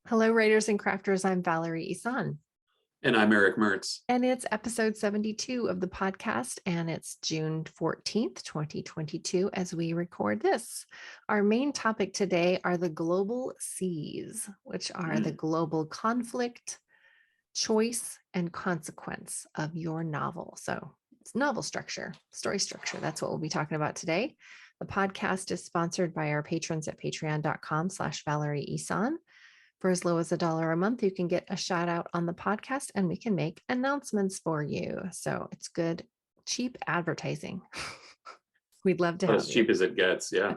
Hello, writers and crafters. I'm Valerie Ihsan, And I'm Erick Mertz. and it's episode 72 of the podcast, and it's June 14th, 2022, as we record this. Our main topic today are the global C's, which are the global conflict, choice, and consequence of your novel. So it's novel structure, story structure. That's what we'll be talking about today. The podcast is sponsored by our patrons at patreon.com/Valerie Ihsan. For as low as $1 a month, you can get a shout out on the podcast and we can make announcements for you. So it's good, cheap advertising. We'd love to About have as cheap you. as it gets. Yeah.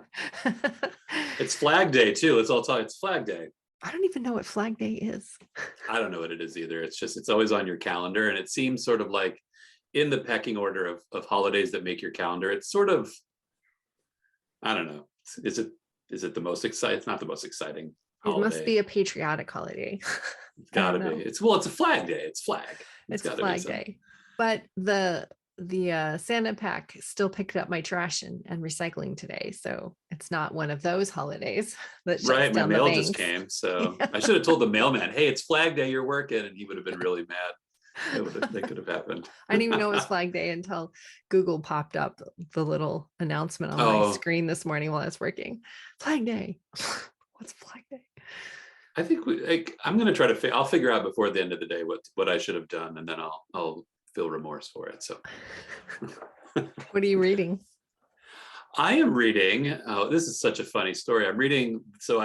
It's Flag Day too. Let's all talk. It's Flag Day. I don't even know what Flag Day is. I don't know what it is either. It's always on your calendar. And it seems sort of like in the pecking order of holidays that make your calendar. It's sort of, I don't know. Is it the most exciting? It's not the most exciting It holiday. must be a patriotic holiday. It's gotta be. It's a Flag Day. It's flag. It's Flag Day. But the Santa pack still picked up my trash and recycling today. So it's not one of those holidays that shuts Right. My down mail the just banks. came. So I should have told the mailman, hey, it's Flag Day, you're working, and he would have been really mad. That could have happened. I didn't even know it was Flag Day until Google popped up the little announcement on my screen this morning while I was working. Flag Day. What's Flag Day? I think I'm going to try to. I'll figure out before the end of the day what I should have done, and then I'll feel remorse for it. So, what are you reading? I am reading. Oh, this is such a funny story. I'm reading. So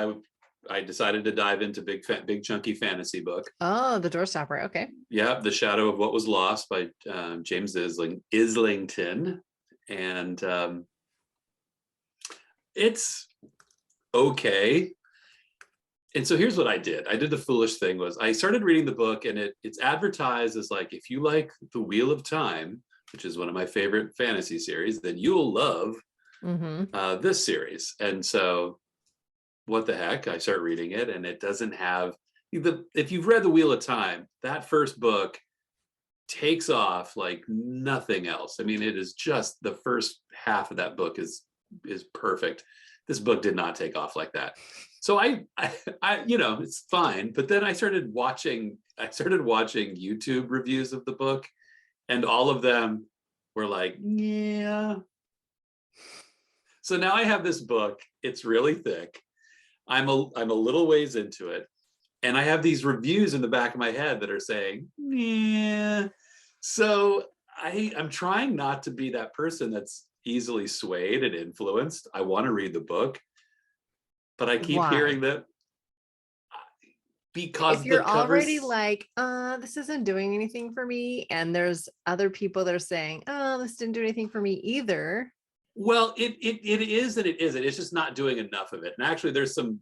I decided to dive into big chunky fantasy book. Oh, the Doorstopper. Okay. Yeah, The Shadow of What Was Lost by James Islington, and it's okay. And so here's what I did. I did the foolish thing was I started reading the book, and it's advertised as like, if you like The Wheel of Time, which is one of my favorite fantasy series, then you'll love this series. And so what the heck? I start reading it, and it doesn't have if you've read The Wheel of Time, that first book takes off like nothing else. I mean, it is just the first half of that book is perfect. This book did not take off like that. So I it's fine. But then I started watching YouTube reviews of the book, and all of them were like, yeah. So now I have this book. It's really thick. I'm a little ways into it, and I have these reviews in the back of my head that are saying, yeah. So I'm trying not to be that person that's easily swayed and influenced. I want to read the book, but I keep hearing that because if you're already like, this isn't doing anything for me, and there's other people that are saying, oh, this didn't do anything for me either. Well, it is and it isn't. It's just not doing enough of it. And actually, there's some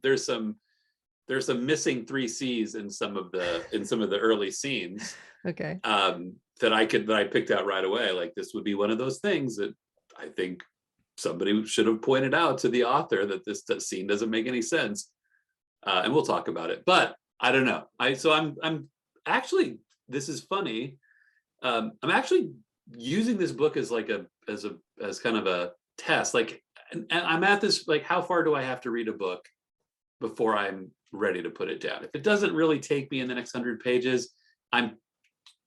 missing 3 C's in some of the early scenes. Okay. That I picked out right away. Like, this would be one of those things that I think somebody should have pointed out to the author that this scene doesn't make any sense. And we'll talk about it. But I don't know. I'm actually, this is funny. I'm actually using this book as like as kind of a test. Like, and I'm at this, like, how far do I have to read a book before I'm ready to put it down? If it doesn't really take me in the next 100 pages, I'm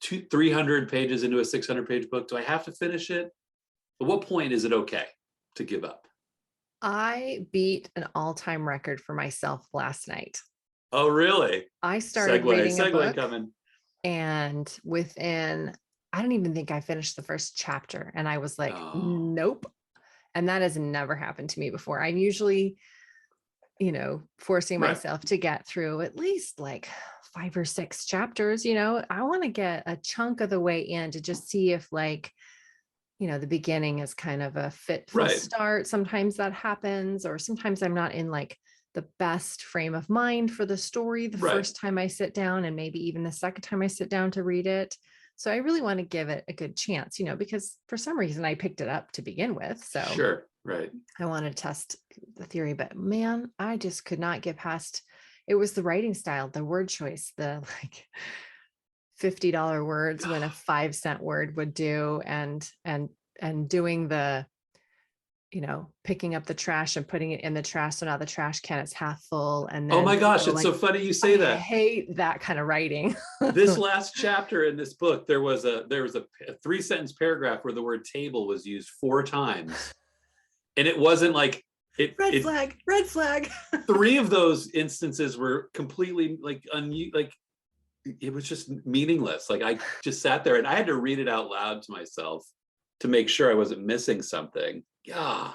300 pages into a 600-page book. Do I have to finish it? At what point is it okay to give up? I beat an all-time record for myself last night. Oh, really? I started reading a book, coming. and within, I don't even think I finished the first chapter, and I was like, nope. And that has never happened to me before. I'm usually, forcing myself to get through at least like 5 or 6 chapters. I want to get a chunk of the way in to just see if, like, the beginning is kind of a fitful start. Sometimes that happens, or sometimes I'm not in like the best frame of mind for the story the first time I sit down, and maybe even the second time I sit down to read it. So I really want to give it a good chance, because for some reason I picked it up to begin with. So sure, right. I wanted to test the theory, but man, I just could not get past. It was the writing style, the word choice, the like $50 words when a 5-cent word would do, and doing the picking up the trash and putting it in the trash. So now the trash can is half full. And Oh then my gosh, it's like, so funny you say I that. hate that kind of writing. This last chapter in this book, there was a 3-sentence paragraph where the word table was used 4 times. And it wasn't like red flag. 3 of those instances were completely like it was just meaningless. Like I just sat there and I had to read it out loud to myself to make sure I wasn't missing something. Yeah.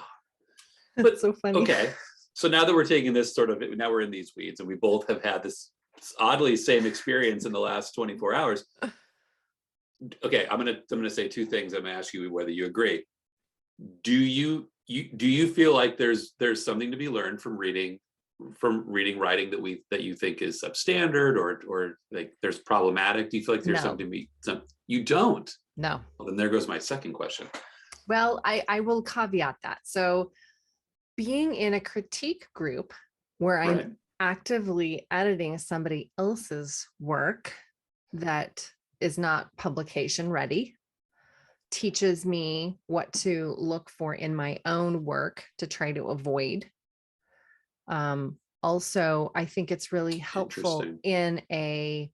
But so funny. Okay. So now that we're taking this now we're in these weeds and we both have had this oddly same experience in the last 24 hours. Okay, I'm gonna say 2 things. I'm gonna ask you whether you agree. Do you feel like there's something to be learned from reading writing that you think is substandard or like there's problematic? Do you feel like there's something to be you don't? No. Well, then there goes my second question. Well, I will caveat that. So being in a critique group where I'm actively editing somebody else's work that is not publication ready teaches me what to look for in my own work to try to avoid. Also, I think it's really helpful in a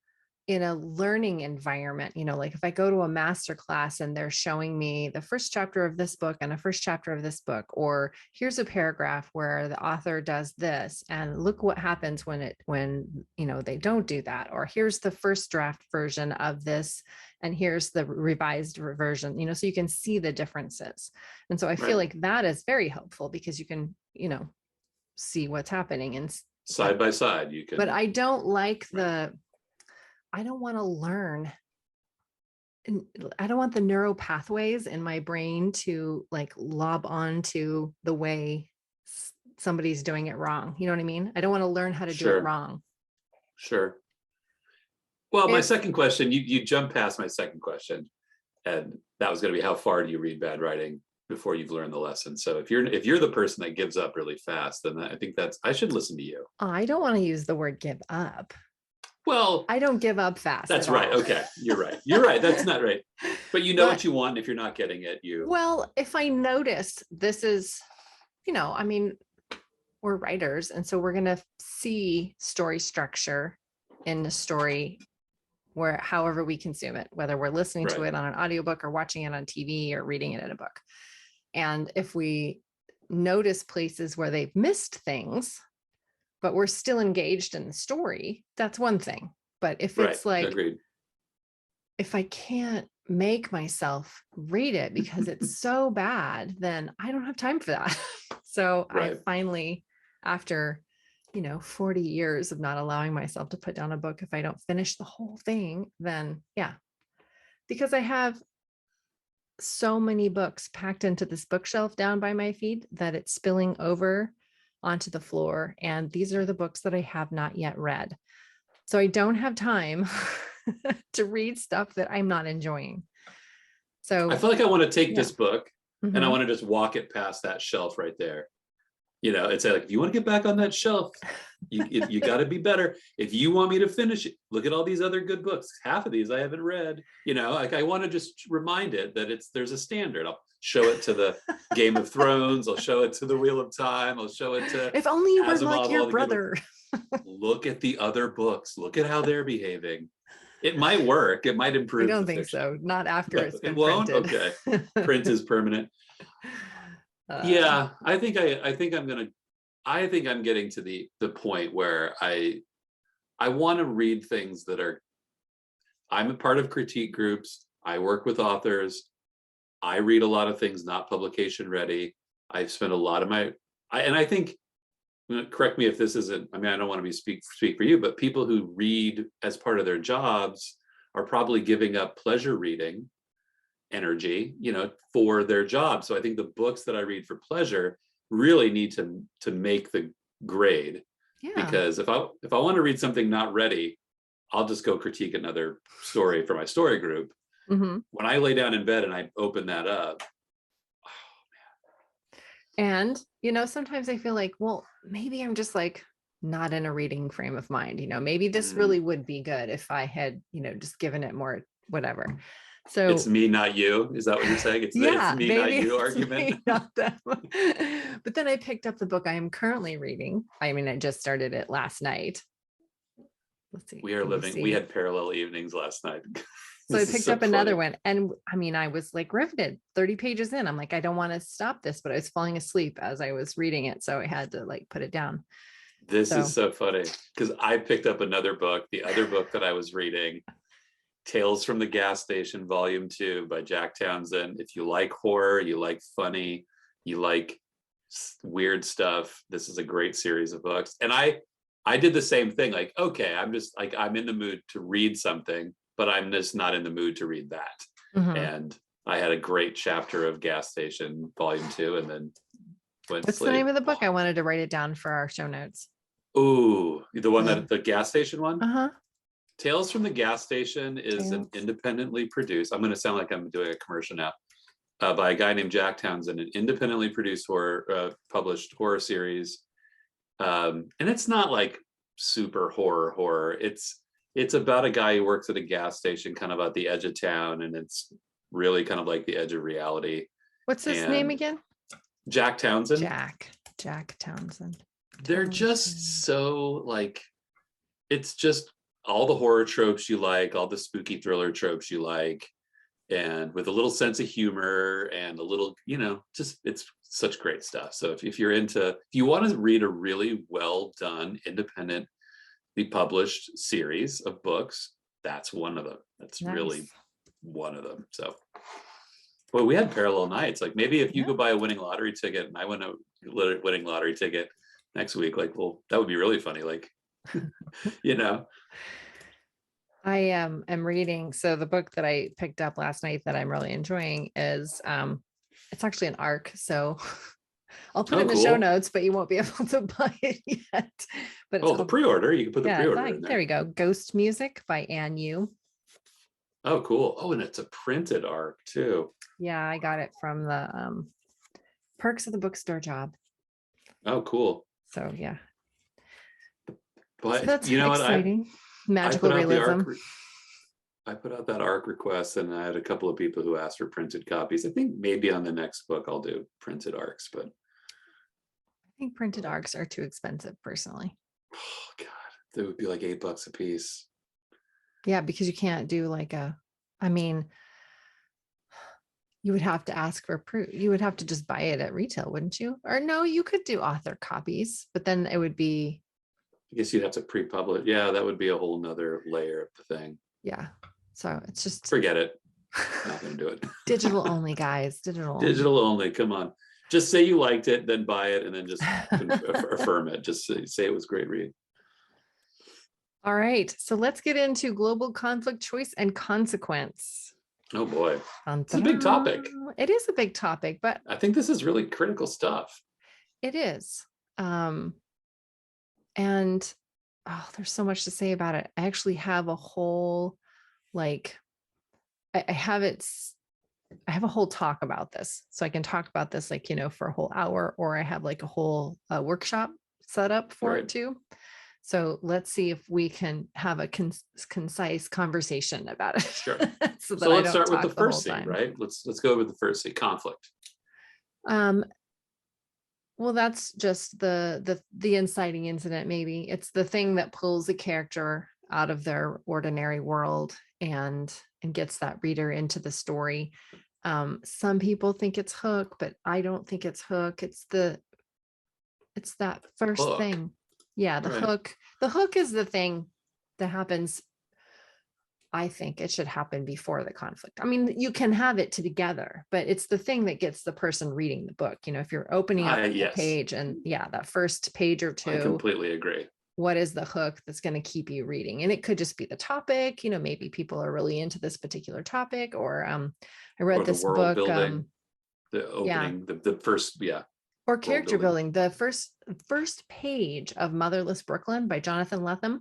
learning environment, like if I go to a master class and they're showing me the first chapter of this book and a first chapter of this book, or here's a paragraph where the author does this and look what happens when they don't do that, or here's the first draft version of this and here's the revised version, so you can see the differences. And so I feel like that is very helpful because you can, see what's happening and side by side you can. But I don't like I don't want to learn. I don't want the neural pathways in my brain to like lob onto the way somebody's doing it wrong. You know what I mean? I don't want to learn how to do it wrong. Sure. Well, my second question, you jumped past my second question, and that was going to be how far do you read bad writing before you've learned the lesson? So if you're the person that gives up really fast, then I think I should listen to you. I don't want to use the word give up. Well, I don't give up fast. That's right. Okay. You're right. That's not right. But you know what you want. If you're not getting it, well, if I notice this is, we're writers. And so we're going to see story structure in the story however we consume it, whether we're listening to it on an audiobook or watching it on TV or reading it in a book. And if we notice places where they've missed things, but we're still engaged in the story, that's one thing. But if it's like, agreed. If I can't make myself read it because it's so bad, then I don't have time for that. So I finally, after, 40 years of not allowing myself to put down a book, if I don't finish the whole thing, then because I have so many books packed into this bookshelf down by my feet that it's spilling over onto the floor. And these are the books that I have not yet read. So I don't have time to read stuff that I'm not enjoying. So I feel like I want to take this book and I want to just walk it past that shelf right there. It's like, if you want to get back on that shelf, you got to be better. If you want me to finish it, look at all these other good books. Half of these I haven't read. Like I want to just remind it that there's a standard. I'll show it to the Game of Thrones. I'll show it to the Wheel of Time. I'll show it to If only you were like your brother. Look at the other books. Look at how they're behaving. It might work. It might improve. I don't think so. Not after it's been won't? Printed. Okay. Print is permanent. I think I'm getting to the point where I want to read things that I'm a part of critique groups. I work with authors. I read a lot of things not publication ready. I've spent a lot of I think, correct me if this isn't, I don't want to speak for you, but people who read as part of their jobs are probably giving up pleasure reading energy, for their job. So I think the books that I read for pleasure really need to make the grade. Because if I want to read something not ready, I'll just go critique another story for my story group. When I lay down in bed and I open that up, and sometimes I feel like, well, maybe I'm just like not in a reading frame of mind. Maybe this really would be good if I had, just given it more whatever. So it's me, not you. Is that what you're saying? It's yeah, it's me, not maybe you it's argument. me, not them. But then I picked up the book I am currently reading. I mean, I just started it last night. Let's see. We are living, we had parallel evenings last night. So I This is picked so up another funny. one, and I mean, I was like riveted 30 pages in. I'm like, I don't want to stop this, but I was falling asleep as I was reading it. So I had to like put it down. This So is so funny because I picked up another book, the other book that I was reading, Tales from the Gas Station, Volume 2 by Jack Townsend. If you like horror, you like funny, you like weird stuff, this is a great series of books. And I did the same thing. Like, okay, I'm just like, I'm in the mood to read something, but I'm just not in the mood to read that. mhm. And I had a great chapter of Gas Station Volume 2 and then went to What's the name sleep. of the book? I wanted to write it down for our show notes. Ooh, the one that the gas station one? Uh-huh. Tales from the Gas Station is an Tales. independently produced, I'm going to sound like I'm doing a commercial now, by a guy named Jack Townsend, an independently produced horror, published horror series. And it's not like super horror. It's about a guy who works at a gas station kind of at the edge of town, and it's really kind of like the edge of reality. What's his name And again? Jack Townsend. Jack Townsend. They're just so like, it's just all the horror tropes you like, all the spooky thriller tropes you like, and with a little sense of humor and a little, just it's such great stuff. So if you're into, if you want to read a really well done, independently published series of books, that's one of them. That's Nice. really one of them. So, well, we had parallel nights. Like maybe if you go buy a winning lottery ticket and I win a winning lottery ticket next week, like, well, that would be really funny. Like, I am reading. So the book that I picked up last night that I'm really enjoying is it's actually an arc. So I'll put it in the show notes, but you won't be able to buy it yet. But it's the pre-order. You can put the pre-order in there. There we go. Ghost Music by Anne Yu. Oh, cool. Oh, and it's a printed arc too. Yeah, I got it from the Perks of the Bookstore job. Oh, cool. So yeah. But so that's exciting. Magical realism. I put out that arc request and I had a couple of people who asked for printed copies. I think maybe on the next book I'll do printed arcs, but I think printed arcs are too expensive personally. Oh God, they would be like $8 a piece. Yeah, because you can't do like you would have to ask for proof. You would have to just buy it at retail, wouldn't you? Or no, you could do author copies, but then it would be. I guess you'd have to pre-publish. Yeah, that would be a whole nother layer of the thing. Yeah. So it's just. Forget it. I'm not going to do it. Digital only, guys. Digital only. Come on. Just say you liked it, then buy it, and then just affirm it. Just say it was great read. All right. So let's get into global conflict, choice, and consequence. Oh boy. It's a big topic. It is a big topic, but I think this is really critical stuff. It is. And there's so much to say about it. I actually have a whole, I have a whole talk about this. So I can talk about this for a whole hour, or I have like a whole workshop set up for it too. So let's see if we can have a concise conversation about it. Sure. so let's start with the first scene, right? Let's go with the first scene, conflict. Well, that's just the inciting incident. Maybe it's the thing that pulls a character out of their ordinary world and gets that reader into the story. Some people think it's hook, but I don't think it's hook. It's that first thing. Yeah, the hook. The hook is the thing that happens. I think it should happen before the conflict. I mean, you can have it together, but it's the thing that gets the person reading the book. If you're opening up a page and that first page or two. I completely agree. What is the hook that's going to keep you reading? And it could just be the topic. Maybe people are really into this particular topic, or I read this book. Building, the opening, the first, or character building. The first page of Motherless Brooklyn by Jonathan Lethem.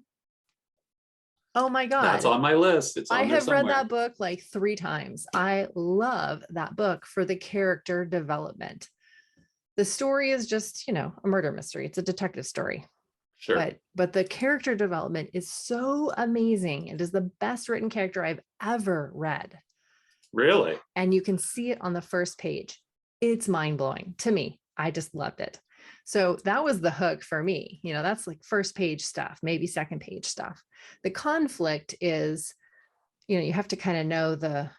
Oh my God. That's on my list. I have read that book like 3 times. I love that book for the character development. The story is just, a murder mystery. It's a detective story. Sure. But the character development is so amazing. It is the best written character I've ever read. Really? And you can see it on the first page. It's mind-blowing to me. I just loved it. So that was the hook for me. That's like first page stuff, maybe second page stuff. The conflict is, you have to kind of know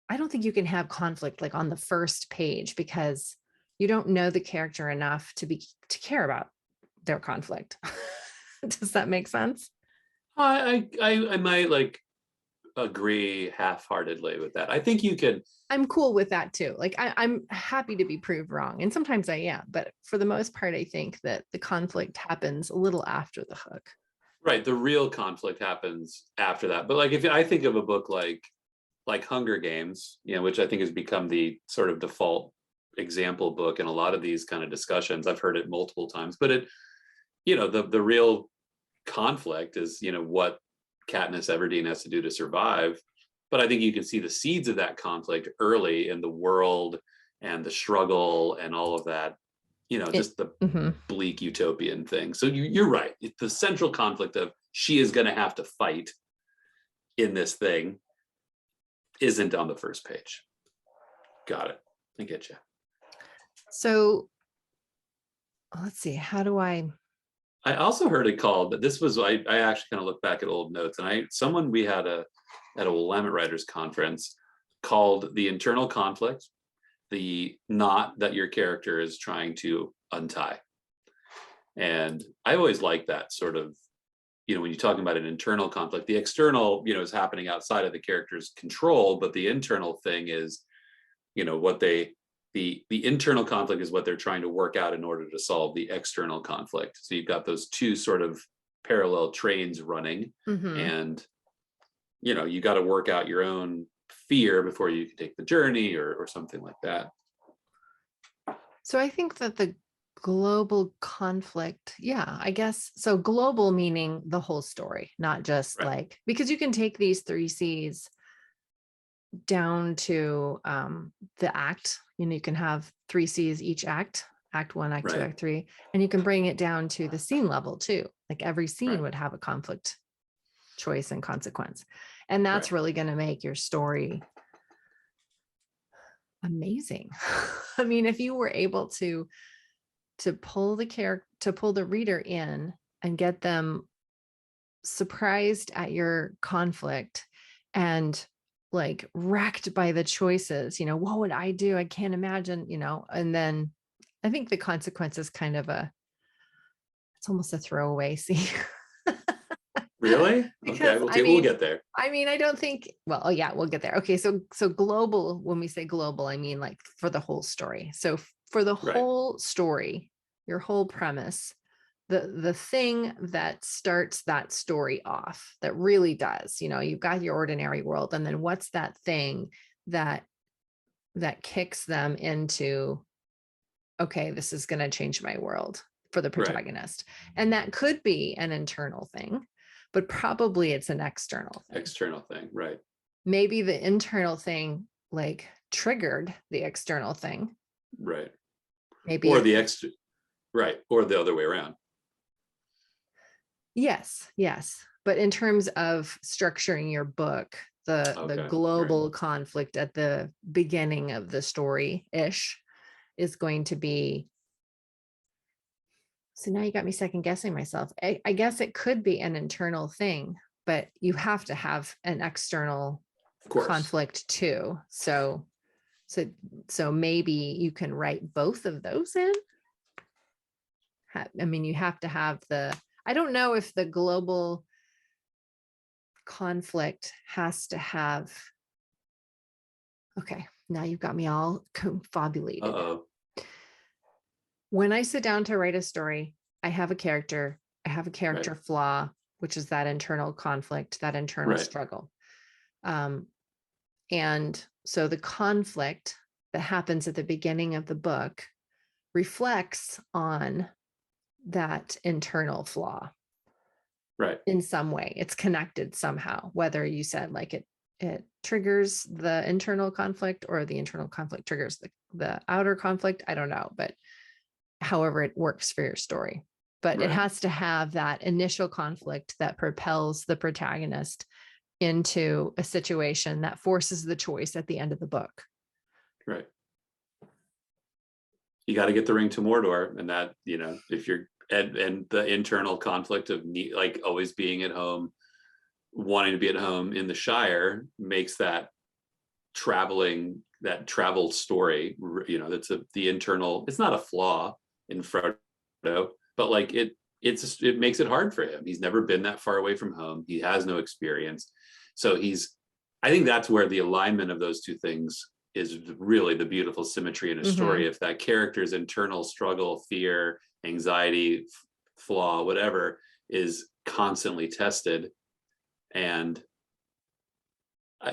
I don't think you can have conflict like on the first page, because you don't know the character enough to care about their conflict. Does that make sense? I might like agree half-heartedly with that. I think you can. I'm cool with that too. Like I'm happy to be proved wrong. And sometimes I am, but for the most part, I think that the conflict happens a little after the hook. Right. The real conflict happens after that. But like if I think of a book like Hunger Games, which I think has become the sort of default example book in a lot of these kind of discussions. I've heard it multiple times, but the real conflict is, what Katniss Everdeen has to do to survive. But I think you can see the seeds of that conflict early in the world and the struggle and all of that, just the bleak utopian thing. So you're right. The central conflict of she is going to have to fight in this thing isn't on the first page. Got it. I get you. So let's see. How do I also heard it called, but this was, I actually kind of look back at old notes, and someone we had at a Willamette Writers Conference called the internal conflict the knot that your character is trying to untie. And I always like that sort of, when you're talking about an internal conflict, the external, is happening outside of the character's control, but the internal thing is, what the internal conflict is what they're trying to work out in order to solve the external conflict. So you've got those two sort of parallel trains running, and you got to work out your own fear before you can take the journey or something like that. So I think that the global conflict, I guess so. Global meaning the whole story, not just like, because you can take these 3 C's down to the act. You can have 3 C's each act 1, act 2, act 3, and you can bring it down to the scene level too. Like every scene would have a conflict, choice, and consequence. And that's really going to make your story amazing. I mean, if you were able to pull the reader in and get them surprised at your conflict and like wrecked by the choices, what would I do? I can't imagine, and then I think the consequence is kind of it's almost a throwaway scene. Really? Because okay, we'll get there. I mean, I don't think, well, yeah, we'll get there. Okay. So global, when we say global, I mean like for the whole story. So for the whole story, your whole premise, the thing that starts that story off, that really does, you've got your ordinary world. And then what's that thing that kicks them into, okay, this is going to change my world for the protagonist. And that could be an internal thing, but probably it's an external thing. Right. Maybe the internal thing like triggered the external thing. Right. Maybe. Or or the other way around. Yes. But in terms of structuring your book, the global conflict at the beginning of the story-ish is going to be. So now you got me second guessing myself. I guess it could be an internal thing, but you have to have an external conflict too. So maybe you can write both of those in. I mean, you have to have I don't know if the global conflict has to have. Okay, now you've got me all confabulated. Uh-oh. When I sit down to write a story, I have a character flaw, which is that internal conflict, that internal struggle. And so the conflict that happens at the beginning of the book reflects on that internal flaw. Right. In some way, it's connected somehow, whether you said like it triggers the internal conflict or the internal conflict triggers the outer conflict. I don't know, but however it works for your story. But it has to have that initial conflict that propels the protagonist into a situation that forces the choice at the end of the book. Right. You got to get the ring to Mordor, and that, if you're and the internal conflict of like always being at home, wanting to be at home in the Shire makes that travel story, that's the internal, it's not a flaw in Frodo, but like it makes it hard for him. He's never been that far away from home. He has no experience. So I think that's where the alignment of those two things is really the beautiful symmetry in a story. If that character's internal struggle, fear, anxiety, flaw, whatever, is constantly tested. And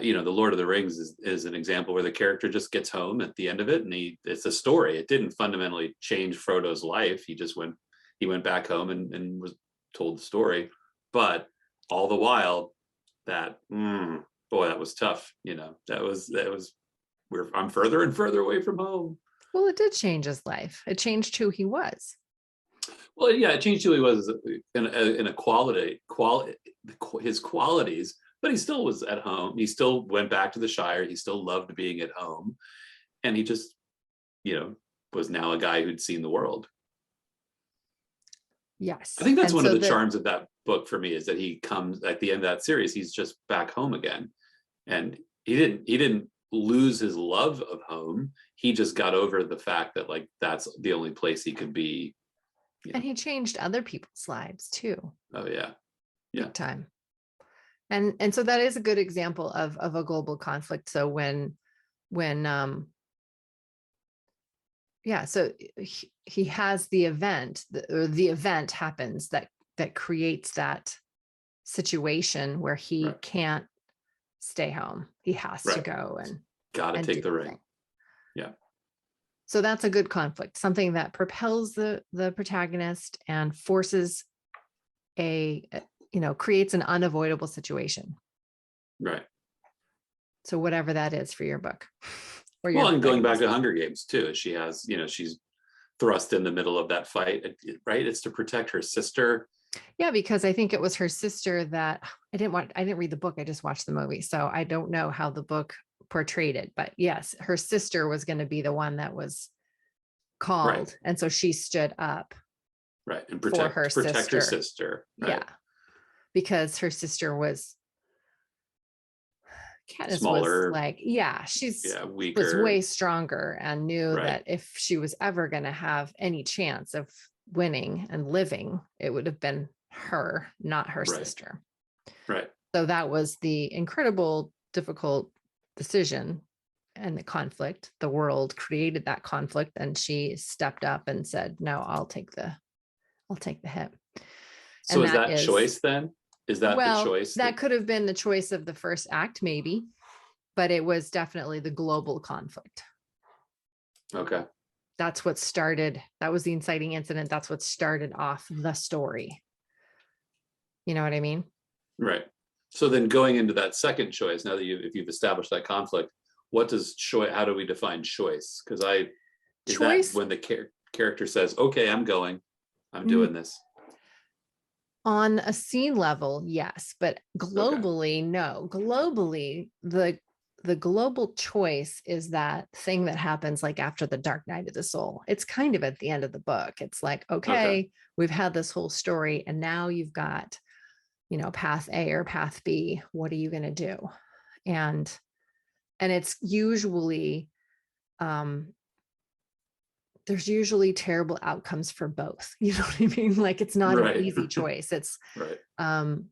the Lord of the Rings is an example where the character just gets home at the end of it, and it's a story. It didn't fundamentally change Frodo's life. He went back home and was told the story. But all the while, that was tough. I'm further and further away from home. Well, it did change his life. It changed who he was. Well, yeah, it changed who he was in his qualities, but he still was at home. He still went back to the Shire. He still loved being at home. And he just, was now a guy who'd seen the world. Yes. I think that's one of the charms of that book for me, is that he comes at the end of that series, he's just back home again. And he didn't lose his love of home. He just got over the fact that like that's the only place he could be. And he changed other people's lives too. Oh yeah. Big time. And so that is a good example of a global conflict. So so he has the event, the event happens that creates that situation where he can't stay home. He has to go and gotta take the ring. Yeah. So that's a good conflict, something that propels the protagonist and forces creates an unavoidable situation. Right. So whatever that is for your book. And going back to Hunger Games too, she has, she's thrust in the middle of that fight, right? It's to protect her sister. Yeah, because I think it was her sister that I didn't read the book. I just watched the movie. So I don't know how the book portrayed it, but yes, her sister was going to be the one that was called. Right. And so she stood up. Right. And protect her sister. Right? Yeah. Because her sister was Katniss smaller, she's weaker, was way stronger and knew that if she was ever going to have any chance of winning and living, it would have been her, not her sister. Right. So that was the incredible, difficult decision and the conflict. The world created that conflict, and she stepped up and said, "No, I'll take the hit." So is that choice then? Is that the choice? That could have been the choice of the first act, maybe, but it was definitely the global conflict. Okay. That's what started. That was the inciting incident. That's what started off the story. You know what I mean? Right. So then going into that second choice, now that if you've established that conflict, what does choice, how do we define choice? Because that when the character says, okay, I'm doing this. On a scene level, yes, but globally, no. Globally, the global choice is that thing that happens like after the Dark Night of the Soul. It's kind of at the end of the book. It's like, okay, we've had this whole story, and now you've got, path A or path B. What are you going to do? And it's usually, there's usually terrible outcomes for both. You know what I mean? Like, it's not an easy choice. It's the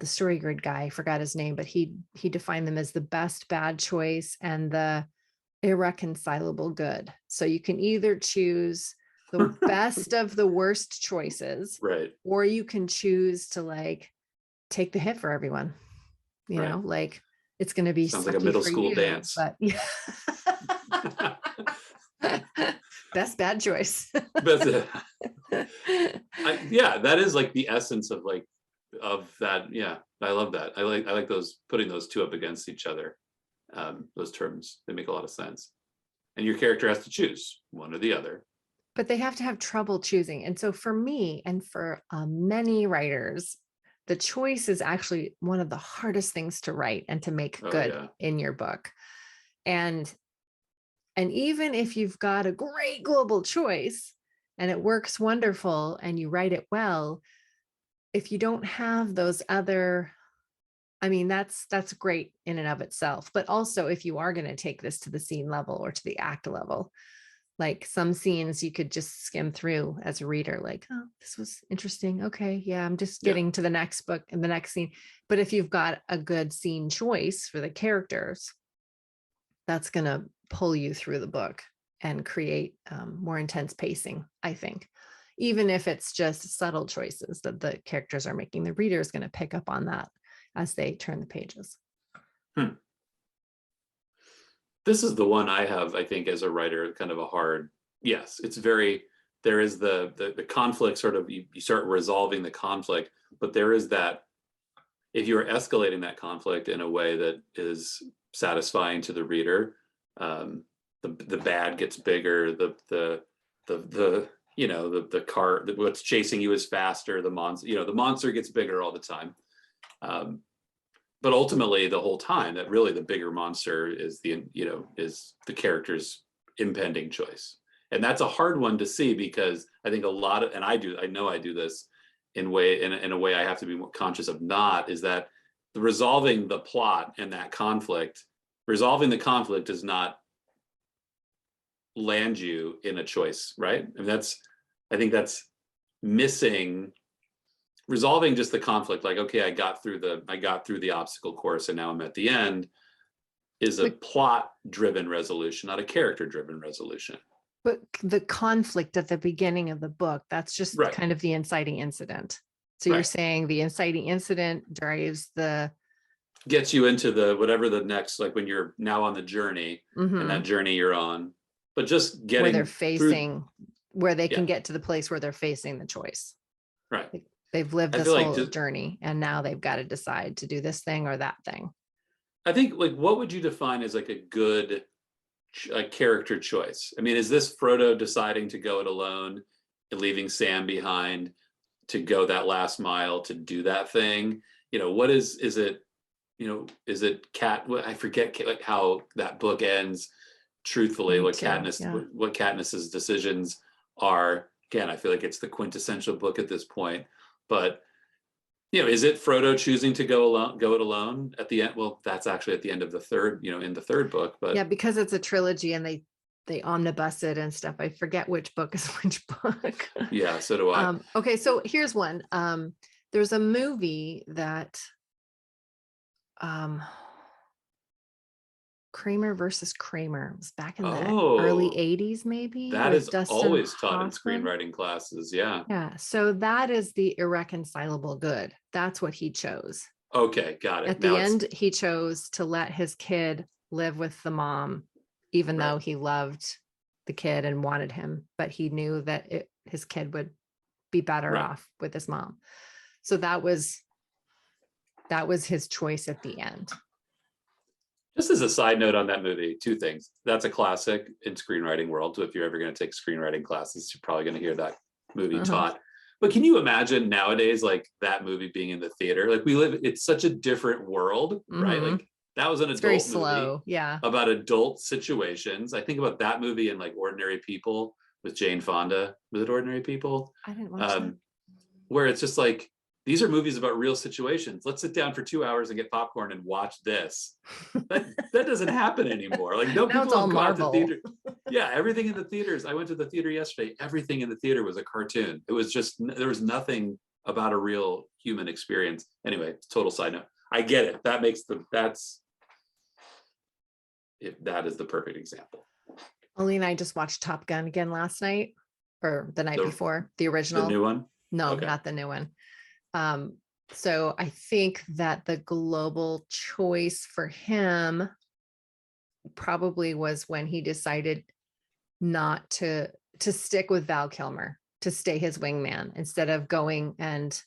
story grid guy, I forgot his name, but he defined them as the best bad choice and the irreconcilable good. So you can either choose the best of the worst choices, or you can choose to like take the hit for everyone. You know, like it's going to be sounds like a middle school dance, but best bad choice. That is like the essence of that. Yeah, I love that. I like those, putting those two up against each other. Those terms, they make a lot of sense. And your character has to choose one or the other. But they have to have trouble choosing. And so for me and for many writers, the choice is actually one of the hardest things to write and to make good in your book. And even if you've got a great global choice and it works wonderful and you write it well, if you don't have those other, I mean, that's great in and of itself. But also if you are going to take this to the scene level or to the act level, like some scenes you could just skim through as a reader, like, oh, this was interesting. Okay. Yeah. I'm just getting to the next book and the next scene. But if you've got a good scene choice for the characters, that's going to pull you through the book and create more intense pacing, I think. Even if it's just subtle choices that the characters are making, the reader is going to pick up on that as they turn the pages. This is the one I have, I think, as a writer, kind of a hard, yes, it's very, there is the conflict sort of, you start resolving the conflict, but there is that, if you are escalating that conflict in a way that is satisfying to the reader, the bad gets bigger, the car, what's chasing you is faster, the monster gets bigger all the time. But ultimately, the whole time, that really the bigger monster is is the character's impending choice, and that's a hard one to see, because I think a lot of, and I know I do this in a way I have to be more conscious of, not is that resolving the plot and that conflict, resolving the conflict does not land you in a choice, right? And I think that's missing. Resolving just the conflict, like, okay, I got through the obstacle course and now I'm at the end, is a plot driven resolution, not a character driven resolution. But the conflict at the beginning of the book, that's just kind of the inciting incident. So you're saying the inciting incident gets you into the whatever the next, like when you're now on the journey, and that journey you're on, but just getting where they're facing, where they can get to the place where they're facing the choice. Right. Like they've lived this whole journey and now they've got to decide to do this thing or that thing. I think, like, what would you define as like a good character choice? I mean, is this Frodo deciding to go it alone and leaving Sam behind to go that last mile to do that thing? What is it? Is it I forget like how that book ends. Truthfully, what Katniss's decisions are. Again, I feel like it's the quintessential book at this point. But is it Frodo choosing to go it alone at the end? Well, that's actually at the end of the third, in the third book. But yeah, because it's a trilogy and they omnibus it and stuff. I forget which book is which book. Yeah, so do I. Okay, so here's one. There's a movie that Kramer versus Kramer. It was back in the early 80s, maybe. That is always taught in screenwriting classes. Yeah. Yeah. So that is the irreconcilable good. That's what he chose. Okay, got it. At the end, he chose to let his kid live with the mom, even though he loved the kid and wanted him, but he knew that his kid would be better off with his mom. So that was his choice at the end. Just as a side note on that movie, two things. That's a classic in screenwriting world. So if you're ever going to take screenwriting classes, you're probably going to hear that movie taught. But can you imagine nowadays, like that movie being in the theater? Like it's such a different world, right? Like that was an adult very movie slow, about adult situations. I think about that movie and like Ordinary People with Jane Fonda. Was it Ordinary People? I didn't watch that. Where it's just like, these are movies about real situations. Let's sit down for 2 hours and get popcorn and watch this. That doesn't happen anymore. Like no people have gone to theater. Yeah, everything in the theaters. I went to the theater yesterday. Everything in the theater was a cartoon. It was just, there was nothing about a real human experience. Anyway, total side note. I get it. That is the perfect example. Ollie and I just watched Top Gun again last night, or the night before, the original. The new one? No, not the new one. So I think that the global choice for him probably was when he decided not to stick with Val Kilmer, to stay his wingman instead of going and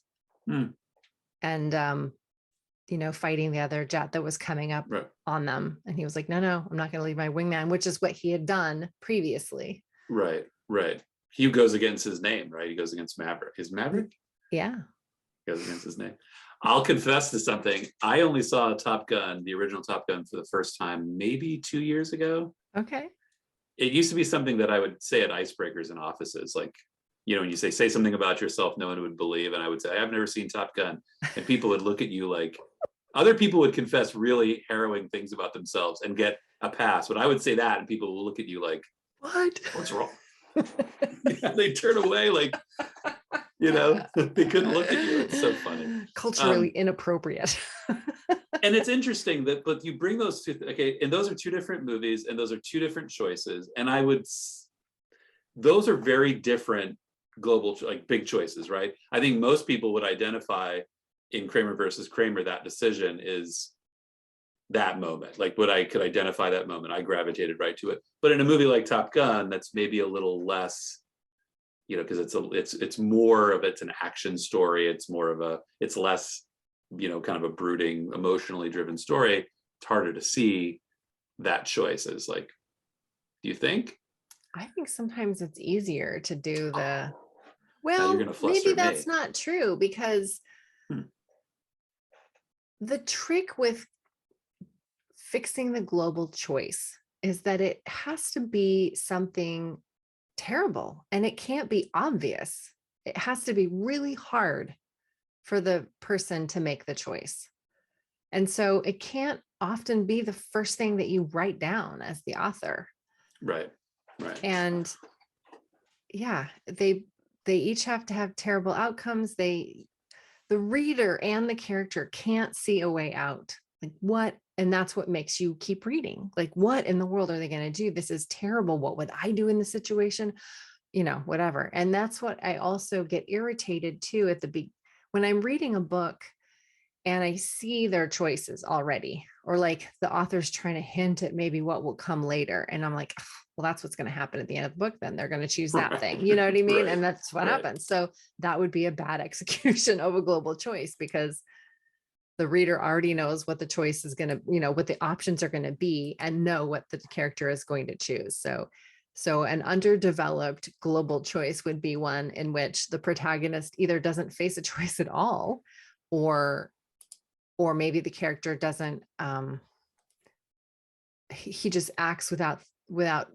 fighting the other jet that was coming up on them. And he was like, no, I'm not going to leave my wingman, which is what he had done previously. Right. He goes against his name, right? He goes against Maverick. Is Maverick? Yeah. Goes against his name. I'll confess to something. I only saw Top Gun, the original Top Gun, for the first time maybe 2 years ago. Okay. It used to be something that I would say at icebreakers in offices, like, when you say something about yourself no one would believe, and I would say I've never seen Top Gun, and people would look at you like, other people would confess really harrowing things about themselves and get a pass, but I would say that and people will look at you like, What? what's wrong? They turn away like, they couldn't look at you. It's so funny. Culturally inappropriate. And it's interesting that, but you bring those two, okay, and those are two different movies and those are two different choices. And those are very different global, like big choices, right? I think most people would identify in Kramer versus Kramer, that decision is that moment. Like, I could identify that moment. I gravitated right to it. But in a movie like Top Gun, that's maybe a little less, because it's more of, it's an action story. It's less, kind of a brooding, emotionally driven story. It's harder to see that choice as like, do you think? I think sometimes it's easier to do Now you're well, gonna fluster maybe that's me. not true, because the trick with fixing the global choice is that it has to be something terrible and it can't be obvious. It has to be really hard for the person to make the choice. And so it can't often be the first thing that you write down as the author. Right. And yeah, they each have to have terrible outcomes. The reader and the character can't see a way out. Like, what? And that's what makes you keep reading. Like, what in the world are they going to do? This is terrible. What would I do in this situation? Whatever. And that's what I also get irritated too when I'm reading a book and I see their choices already, or like the author's trying to hint at maybe what will come later. And I'm like, well, that's what's going to happen at the end of the book. Then they're going to choose that thing. You know what I mean? Right. And that's what happens. So that would be a bad execution of a global choice, because the reader already knows what the choice is going to, what the options are going to be, and know what the character is going to choose. So an underdeveloped global choice would be one in which the protagonist either doesn't face a choice at all, or maybe the character doesn't, he just acts without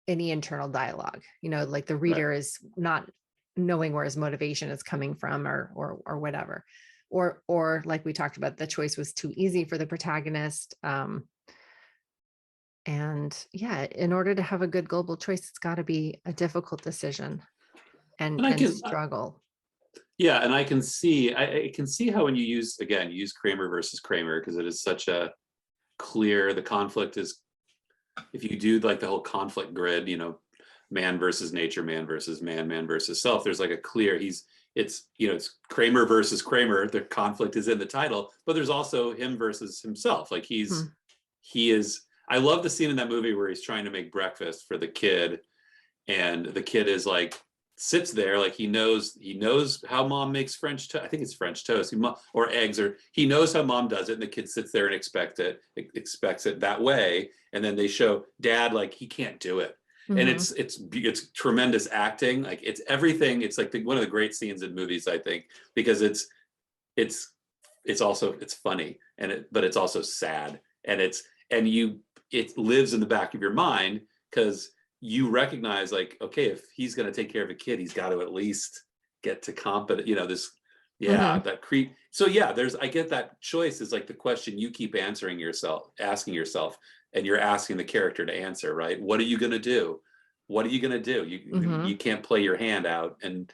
any internal dialogue, like the reader is not knowing where his motivation is coming from, or whatever, or like we talked about, the choice was too easy for the protagonist. And yeah, in order to have a good global choice, it's got to be a difficult decision and struggle. Yeah, and I can see how when you use Kramer versus Kramer, because it is such a clear, the conflict is, if you do like the whole conflict grid, man versus nature, man versus man versus self, there's like a clear, it's Kramer versus Kramer, the conflict is in the title, but there's also him versus himself. Like he is, I love the scene in that movie where he's trying to make breakfast for the kid, and the kid is like, sits there like he knows how mom makes French toast. I think it's French toast or eggs, or he knows how mom does it, and the kid sits there and expects it that way. And then they show dad like he can't do it. And it's tremendous acting. Like, it's everything. It's like one of the great scenes in movies, I think, because it's funny, but it's also sad, and it lives in the back of your mind, because you recognize, like, okay, if he's going to take care of a kid, he's got to at least get to competent, that creep. So yeah, I get that choice is like the question you keep asking yourself, and you're asking the character to answer, right? What are you going to do? What are you going to do? You can't play your hand out, and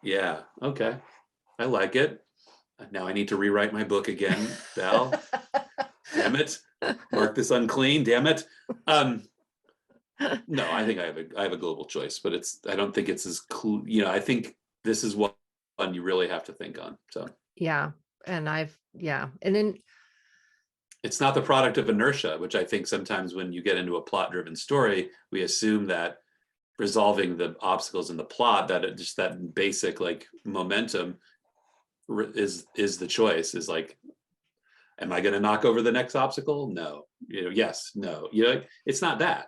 yeah, okay. I like it. Now I need to rewrite my book again, Val. Damn it. Mark this unclean, damn it. No, I think I have a global choice, but I don't think it's as cool. I think this is one you really have to think on. So yeah. And then it's not the product of inertia, which I think sometimes when you get into a plot-driven story, we assume that resolving the obstacles in the plot, just that basic like momentum is the choice. Is like, am I going to knock over the next obstacle? No. Yes, no. It's not that.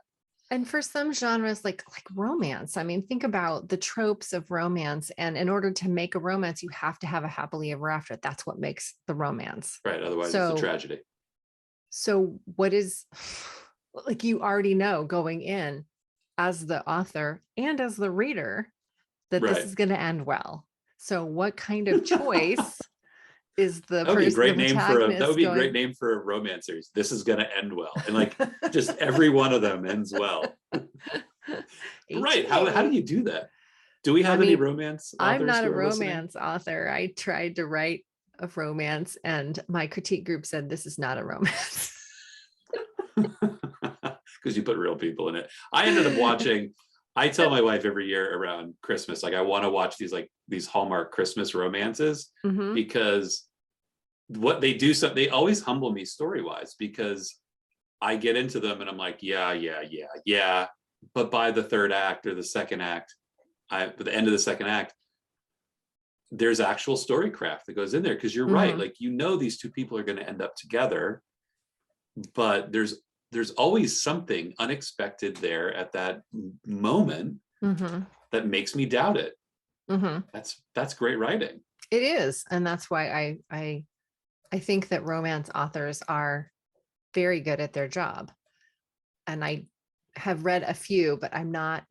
And for some genres, like romance, I mean, think about the tropes of romance. And in order to make a romance, you have to have a happily ever after. That's what makes the romance. Right. Otherwise, it's a So, tragedy. so what is like you already know going in as the author and as the reader that this Right. is going to end well. So, what kind of choice is the That would be a person, the great name for that would protagonist be a great going? name for a romance series. This is going to end well, and like just every one of them ends well. Right? How do HEA. you do that? Do we I have any mean, romance I'm authors not who a are listening? romance author. I tried to write a romance, and my critique group said this is not a romance. Because you put real people in it. I ended up watching. I tell my wife every year around Christmas, like I want to watch these Hallmark Christmas romances Hmm. because what they do, so they always humble me story wise because I get into them and I'm like, yeah. But by the third act or the second act, at the end of the second act, there's actual story craft that goes in there because you're right. Hmm. Like, these two people are going to end up together, but there's always something unexpected there at that moment Hmm. that makes me doubt it. Hmm. That's great writing. It is, and that's why I think that romance authors are very good at their job. And I have read a few, but I'm not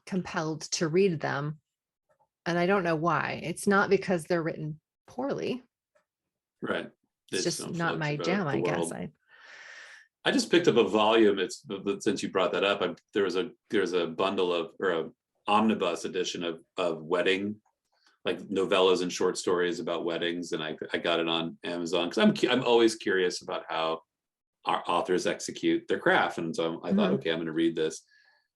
compelled to read them. And I don't know why. It's not because they're written poorly. Right. They It's just just don't not float my your boat, jam, the I guess. world. I just picked up a volume. It's since you brought that up. There's a bundle of or a omnibus edition of wedding, like novellas and short stories about weddings, and I got it on Amazon because I'm always curious about how our authors execute their craft, and so I thought, Hmm. okay, I'm going to read this.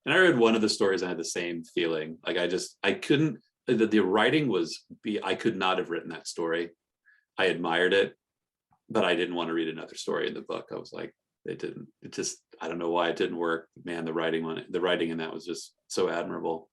And I read one of the stories, and I had the same feeling. Like I couldn't. The writing was I could not have written that story. I admired it, but I didn't want to read another story in the book. I was like, it just, I don't know why it didn't work. Man, the writing in that was just so admirable.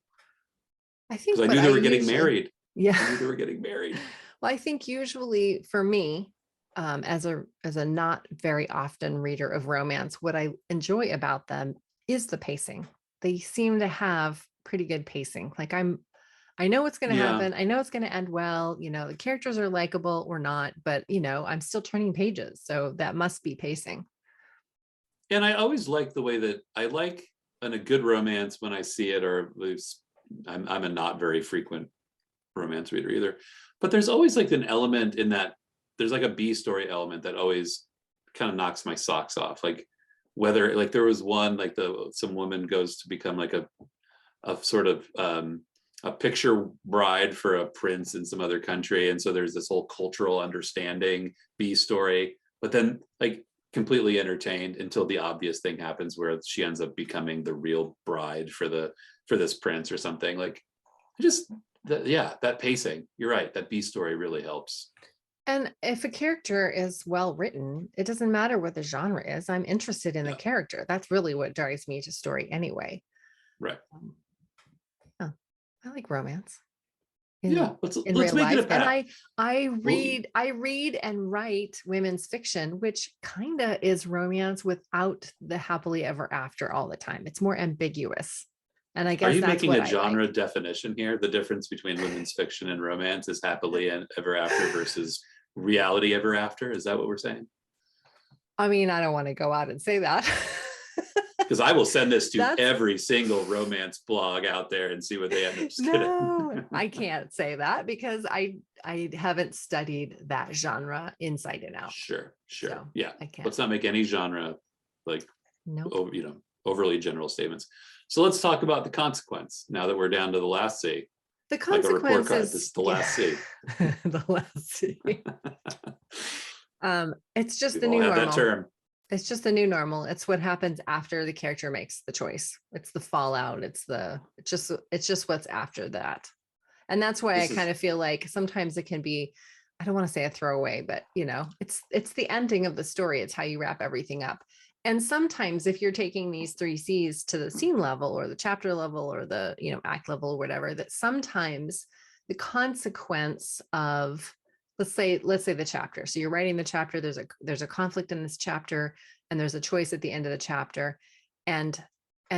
I Because think I what knew I they were getting usually, married. yeah. I knew they were getting married. Well, I think usually for me, as a not very often reader of romance, what I enjoy about them is the pacing. They seem to have pretty good pacing. I know what's going to Yeah. happen. I know it's going to end well. You know, the characters are likable or not, but I'm still turning pages. So that must be pacing. And I always like the way that I like in a good romance when I see it, or at least I'm a not very frequent romance reader either. But there's always like an element in that there's like a B story element that always kind of knocks my socks off. Like whether like there was one like some woman goes to become like a sort of a picture bride for a prince in some other country, and so there's this whole cultural understanding B story, but then like completely entertained until the obvious thing happens where she ends up becoming the real bride for this prince or something. Like I just that pacing, you're right, that B story really helps. And if a character is well written, it doesn't matter what the genre is. I'm interested in the Yeah, character. That's really what drives me to story anyway. right. Um, oh, I like romance in Yeah, let's in let's real make it a life. And pact. Well, I read and write women's fiction, which kind of is romance without the happily ever after all the time. It's more ambiguous. And I are guess you that's making what a I like. genre definition here? The difference between women's fiction and romance is happily and ever after versus reality ever after. Is that what we're saying? I mean, I don't want to go out and say that. Because I will send this to That's every single romance blog out there and see what they end up. Just no, kidding. I can't say that because I haven't studied that genre inside and out. Sure, So yeah. I can't. Let's not make any genre like Nope. overly general statements. So let's talk about the consequence. Now that we're down to the last C, The like a report card. This consequences, is the yeah. last C. The last C. It's just We've the all new had that normal. term. It's just the new normal. It's what happens after the character makes the choice. It's the fallout. It's just what's after that. And that's why I This kind is of feel like sometimes it can be, I don't want to say a throwaway, but it's the ending of the story. It's how you wrap everything up. And sometimes if you're taking these 3 C's to the scene level or the chapter level or the, act level or whatever, that sometimes the consequence of let's say the chapter. So you're writing the chapter, there's a conflict in this chapter. and there's a choice at the end of the chapter, and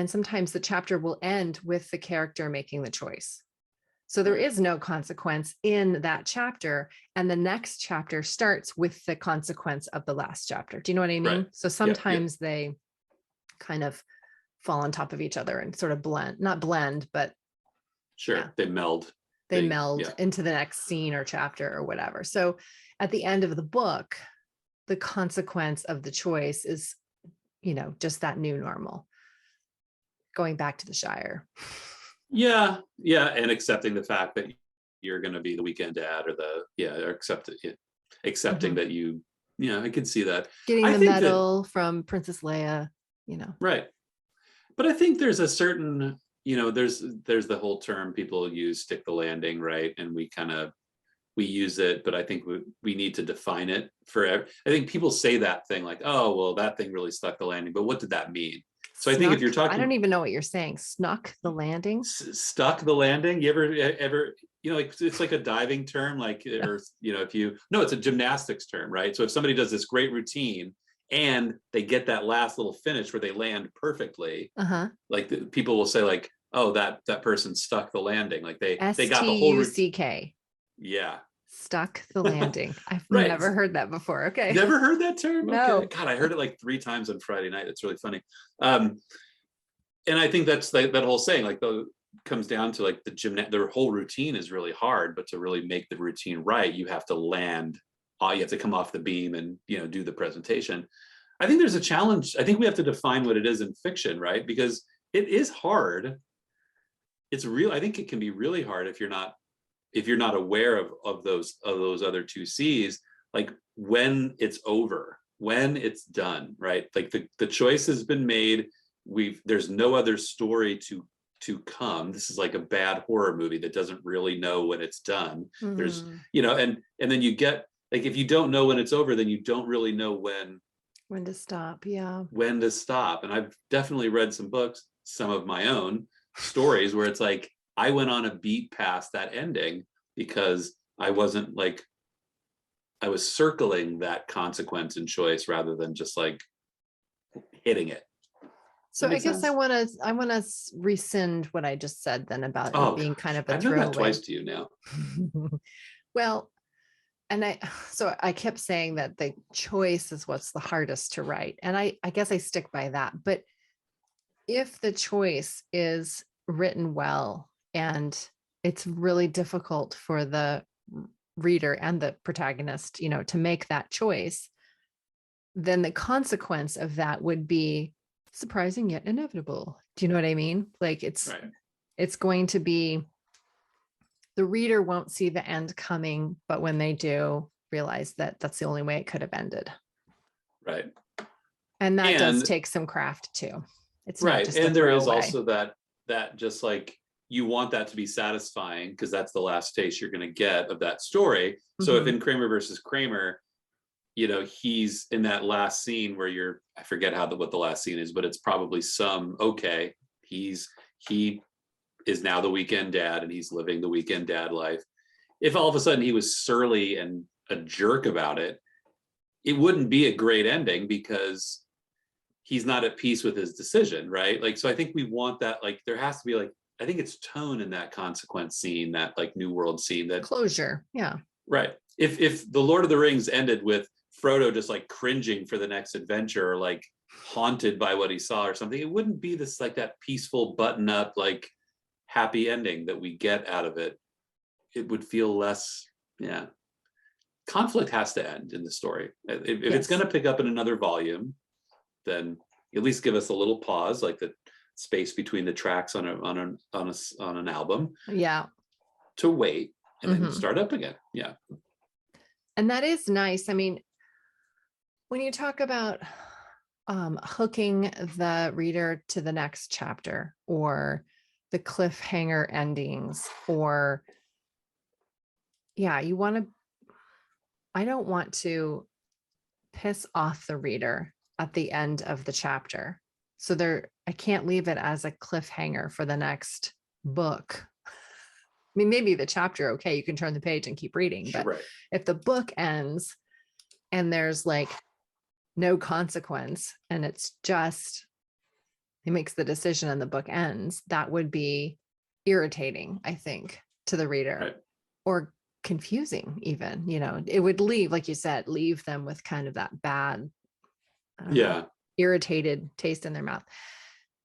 sometimes the chapter will end with the character making the choice. So there is no consequence in that chapter, and the next chapter starts with the consequence of the last chapter. Do you know what I mean? Right. So sometimes they kind of fall on top of each other and sort of not blend, but they meld. They meld into the next scene or chapter or whatever. So at the end of the book, the consequence of the choice is, just that new normal, going back to the Shire. Yeah. And accepting the fact that you're going to be the weekend dad, or accepting that I can see that. Getting the medal from Princess Leia, Right. But I think there's a certain, there's the whole term people use, stick the landing, right? And we use it, but I think we need to define it I think people say that thing like, oh, well, that thing really stuck the landing, but what did that mean? So I think if you're talking, I don't even know what you're saying. Snuck the landing? Stuck the landing? You ever, it's like a diving term, like, or, it's a gymnastics term, right? So if somebody does this great routine and they get that last little finish where they land perfectly, like people will say like, oh, that person stuck the landing. Like they got the whole routine. Yeah. Stuck the landing. I've never heard that before. Okay. Never heard that term? No. Okay. God, I heard it like 3 times on Friday night. It's really funny. And I think that's that whole saying, like comes down to like the whole routine is really hard, but to really make the routine right, you have to land, you have to come off the beam and, do the presentation. I think there's a challenge. I think we have to define what it is in fiction, right? Because it is hard. It's real. I think it can be really hard if you're not aware of those other 2 C's, like when it's over, when it's done, right? Like the choice has been made. There's no other story to come. This is like a bad horror movie that doesn't really know when it's done. There's, and then you get, like, if you don't know when it's over, then you don't really know when to stop. Yeah. When to stop. And I've definitely read some books, some of my own stories, where it's like, I went on a beat past that ending because I wasn't like, I was circling that consequence and choice rather than just like hitting it. So I guess I want to rescind what I just said then about it being kind of a throwaway. I've done that twice to you now. Well, and I kept saying that the choice is what's the hardest to write. And I guess I stick by that. But if the choice is written well, and it's really difficult for the reader and the protagonist, to make that choice, then the consequence of that would be surprising yet inevitable. Do you know what I mean? Like it's going to be, the reader won't see the end coming, but when they do, realize that that's the only way it could have ended. Right. And that does take some craft too. It's right. Not just and there is also that just like, you want that to be satisfying because that's the last taste you're going to get of that story. So if in Kramer versus Kramer, he's in that last scene where I forget what the last scene is, but it's probably he is now the weekend dad and he's living the weekend dad life. If all of a sudden he was surly and a jerk about it, it wouldn't be a great ending because he's not at peace with his decision, right? Like, so I think we want that, like, there has to be like, I think it's tone in that consequence scene, that like New World scene, that closure. Yeah. Right. If the Lord of the Rings ended with Frodo just like cringing for the next adventure, or like haunted by what he saw or something, it wouldn't be this like that peaceful button up, like happy ending that we get out of it. It would feel less, conflict has to end in the story. If it's going to pick up in another volume, then at least give us a little pause, like the space between the tracks on an album, to wait and then start up again. And that is nice. I mean, when you talk about hooking the reader to the next chapter, or the cliffhanger endings, or I don't want to piss off the reader at the end of the chapter. So I can't leave it as a cliffhanger for the next book. I mean, maybe the chapter, okay, you can turn the page and keep reading. But if the book ends and there's like no consequence, and it's just, he makes the decision and the book ends, that would be irritating, I think, to the reader, Right. or confusing even, it would leave, like you said, leave them with kind of that bad, I don't know, irritated taste in their mouth.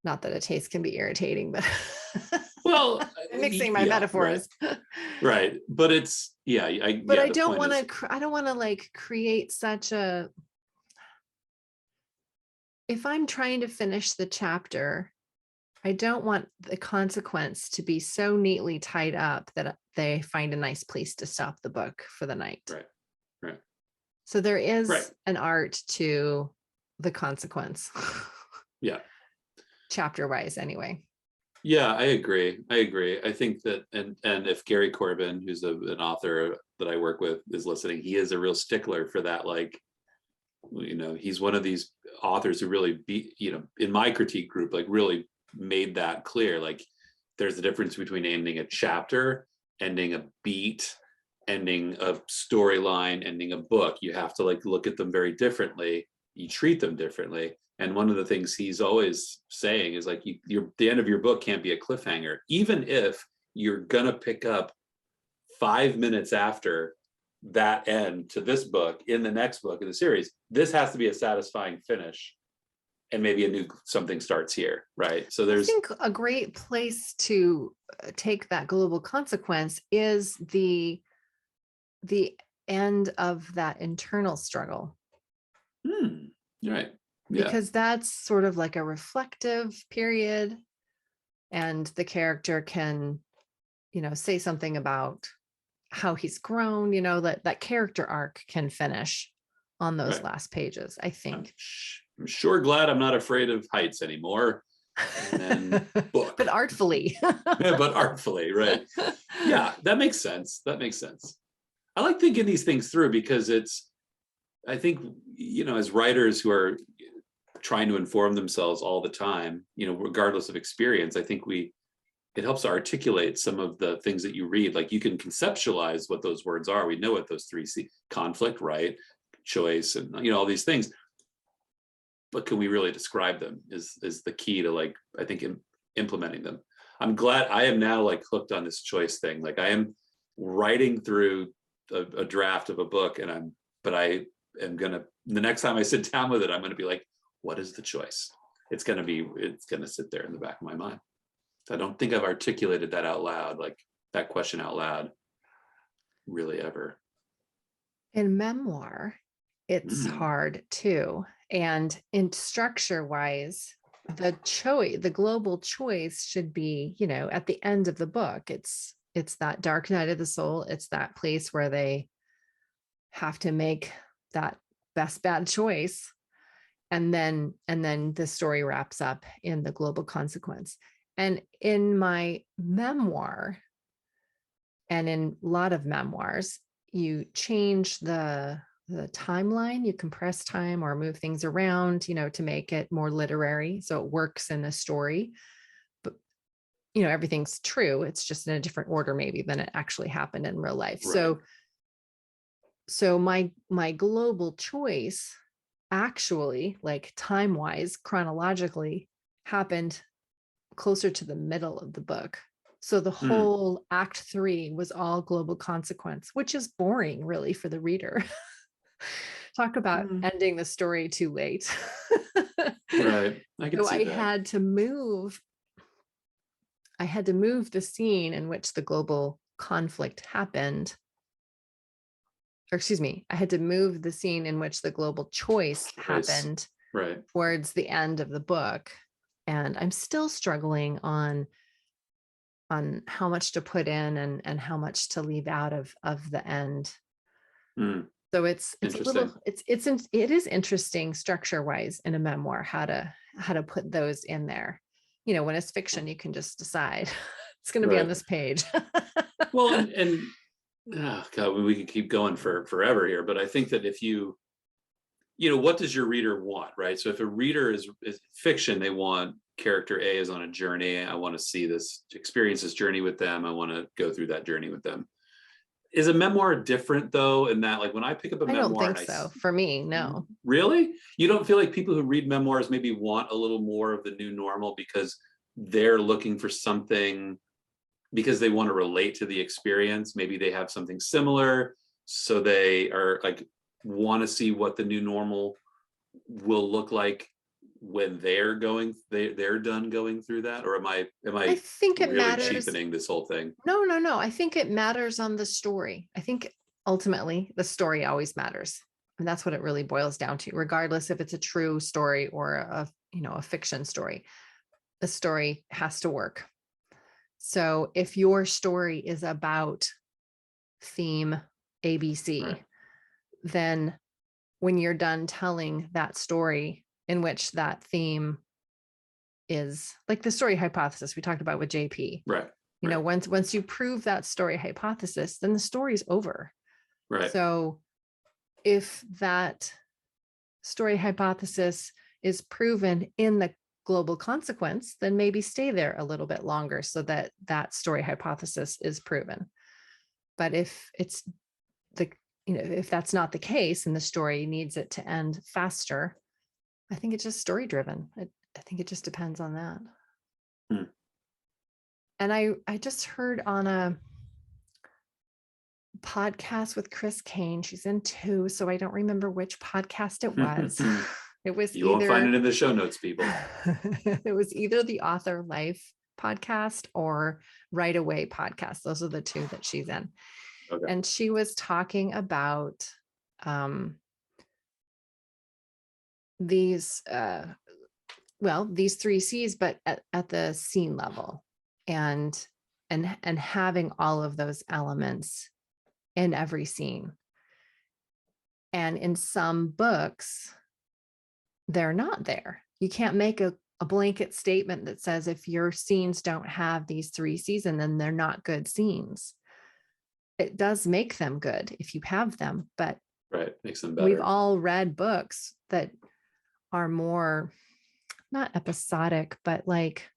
Not that a taste can be irritating, but Well, I'm mixing my metaphors. Right. But it's, but I don't want to like create such a, if I'm trying to finish the chapter, I don't want the consequence to be so neatly tied up that they find a nice place to stop the book for the night. Right. So there is an art to the consequence. Yeah. Chapter wise, anyway. Yeah, I agree. I think that, and if Gary Corbin, who's an author that I work with, is listening, he is a real stickler for that. Like, he's one of these authors who really in my critique group, like really made that clear. Like, there's a difference between ending a chapter, ending a beat, ending a storyline, ending a book. You have to like look at them very differently. You treat them differently. And one of the things he's always saying is like, the end of your book can't be a cliffhanger, even if you're gonna pick up 5 minutes after that end to this book in the next book in the series. This has to be a satisfying finish, and maybe a new something starts here, right? So I think a great place to take that global consequence is the end of that internal struggle. Right. Because that's sort of like a reflective period, and the character can, say something about how he's grown, that character arc can finish on those last pages, I think. I'm sure glad I'm not afraid of heights anymore. And then book. But artfully. But artfully, right. Yeah, that makes sense. I like thinking these things through, because I think, as writers who are trying to inform themselves all the time, regardless of experience, I think it helps to articulate some of the things that you read. Like, you can conceptualize what those words are. We know what those three see: conflict, right, choice, and all these things. But can we really describe them is the key to, like, I think, implementing them. I'm glad I am now like hooked on this choice thing. Like, I am writing through a draft of a book, but I am gonna, the next time I sit down with it, I'm gonna be like, what is the choice? It's gonna sit there in the back of my mind. I don't think I've articulated that out loud, like that question out loud, really ever. In memoir, it's hard too. And in structure wise, the global choice should be, at the end of the book. It's that dark night of the soul. It's that place where they have to make that best bad choice. And then the story wraps up in the global consequence. And in my memoir, and in a lot of memoirs, you change the timeline, you compress time or move things around, to make it more literary, so it works in a story. But everything's true, it's just in a different order maybe than it actually happened in real life. Right. So my global choice actually, like time-wise, chronologically, happened closer to the middle of the book. So the whole act 3 was all global consequence, which is boring really for the reader. Talk about ending the story too late. Right. I can see that. had to move the scene in which the global conflict happened. Or excuse me, I had to move the scene in which the global choice happened towards the end of the book. And I'm still struggling on how much to put in and how much to leave out of the end. So it's a little, it is interesting structure wise in a memoir, how to put those in there. When it's fiction, you can just decide it's going to be on this page. Well, and oh God, we could keep going for forever here, but I think that if what does your reader want, right? So if a reader is fiction, they want character A is on a journey. I want to see experience this journey with them. I want to go through that journey with them. Is a memoir different though, in that like when I pick up a I memoir don't think and so. For me, no. Really? You don't feel like people who read memoirs maybe want a little more of the new normal because they're looking for something, because they want to relate to the experience? Maybe they have something similar, so they are like want to see what the new normal will look like when they're done going through that? Or am I I think it really matters. cheapening this whole thing? No. I think it matters on the story. I think ultimately the story always matters. And that's what it really boils down to, regardless if it's a true story or a fiction story. The story has to work. So if your story is about theme ABC, Right. then when you're done telling that story in which that theme is, like the story hypothesis we talked about with JP, Right. once you prove that story hypothesis, then the story's over. Right. So if that story hypothesis is proven in the global consequence, then maybe stay there a little bit longer so that that story hypothesis is proven. But if it's if that's not the case and the story needs it to end faster, I think it's just story driven. I think it just depends on that. And I just heard on a podcast with Chris Kane, she's in 2, so I don't remember which podcast it was. It was You won't find it in the show notes, people. It was either the Author Life podcast or Right Away podcast. Those are the 2 that she's in. Okay. And she was talking about these 3 C's, but at the scene level, and having all of those elements in every scene. And in some books, they're not there. You can't make a blanket statement that says if your scenes don't have these 3 C's, and then they're not good scenes. It does make them good if you have them, but right, makes them better. We've all read books that are more, not episodic, but like,